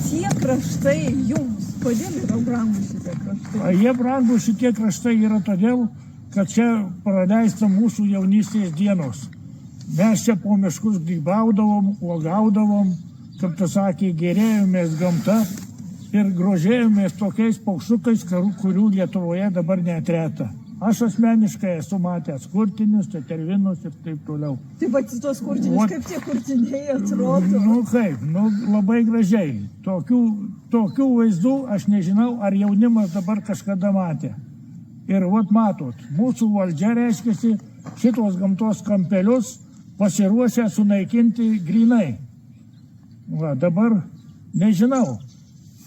tie kraštai jums, kodėl yra brangūs šitie kraštai? Jie brangūs šitie kraštai yra todėl, kad čia praleista mūsų jaunystės dienos. Mes čia po miškus grybaudavom, uogaudavom, kaip tu sakė, gėrėjomės gamta ir grožėjomės tokiais paukštukais, kurių Lietuvoje dabar netreta. Aš asmeniškai esu matęs kurtinius, tetervinus ir taip toliau. Taip pat tos kurtinius, kaip tie kurtiniai atrodo? Labai gražiai. Tokių vaizdų aš nežinau, ar jaunimas dabar kažkada matė. Ir matot, mūsų valdžia reiškiasi šitos gamtos kampelius pasiruošę sunaikinti grinai. Dabar nežinau.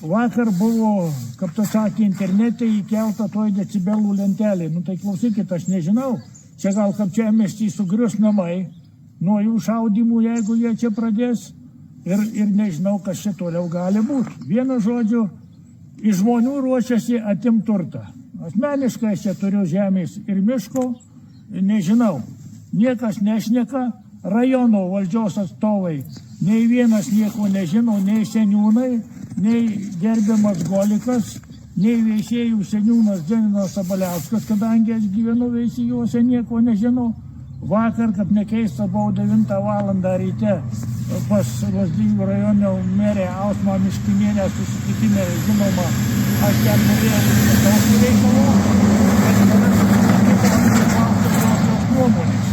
Vakar buvo, kaip tu sakė, internete įkelta toj decibelų lentelė. Tai klausykit, aš nežinau. Čia gal kaip čia miestį sugrius namai nuo jų šaudimų, jeigu jie čia pradės. Ir nežinau, kas čia toliau gali būti. Vienu žodžiu, iš žmonių ruošiasi atimti turtą. Asmeniškai aš čia turiu žemės ir miško, nežinau. Niekas nešneka, rajono valdžios atstovai. Nei vienas nieko nežino, nei seniūnai, nei gerbiamas Golikas, nei veisėjų seniūnas Zeninas Sabaliauskas, kadangi aš gyvenu veisijuose, nieko nežinau. Vakar, kad nekeista, buvau 9 valandą ryte pas Lazdijų rajono merę Ausmą Miškinienę susitikime, žinoma, aš ten norėjau daug reikalų, bet tada susitikime nuomonės.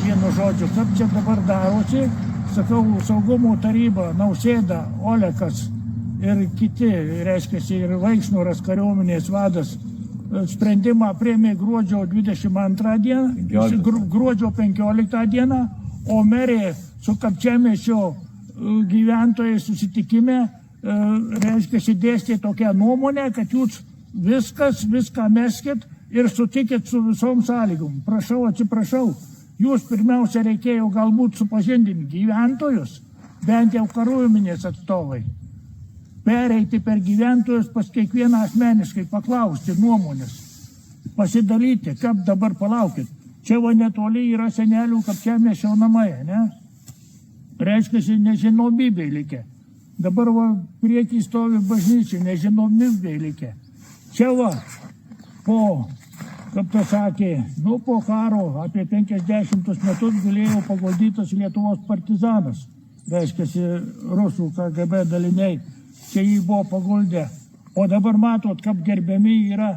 Vienu žodžiu, kaip čia dabar darosi, sakau, saugumo taryba, Nausėda, Olekas ir kiti, reiškiasi, ir Vaikšnoras kariuomenės vadas, sprendimą priėmė gruodžio 22 dieną, gruodžio 15 dieną, o merė su Kapčiamiesčio gyventojais susitikime, reiškiasi, dėstė tokią nuomonę, kad jūs viską meskit ir sutikit su visom sąlygom. Prašau, atsiprašau. Jūs pirmiausia reikėjo galbūt supažindinti gyventojus, bent jau kariuomenės atstovai, pereiti per gyventojus pas kiekvieną asmeniškai, paklausti nuomonės, pasidalyti, kaip dabar palaukit. Čia netoli yra senelių Kapčiamiesčio namai, ne? Reiškiasi, nežinomybė likę. Dabar priekį stovi bažnyčia, nežinomybė likę. Čia po... kaip tu sakė, po karo apie 50 metus galėjo paguldytas Lietuvos partizanas. Reiškiasi, rusų KGB daliniai. Čia jį buvo paguldę. O dabar matot, kaip gerbiami yra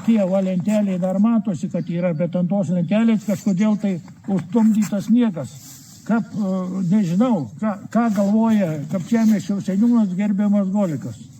tie lentelė, dar matosi, kad yra, bet ant tos lentelės kažkodėl tai užstumdytas sniegas. Kaip, nežinau, ką galvoja Kapčiamiesčio seniūnas gerbiamas Golikas.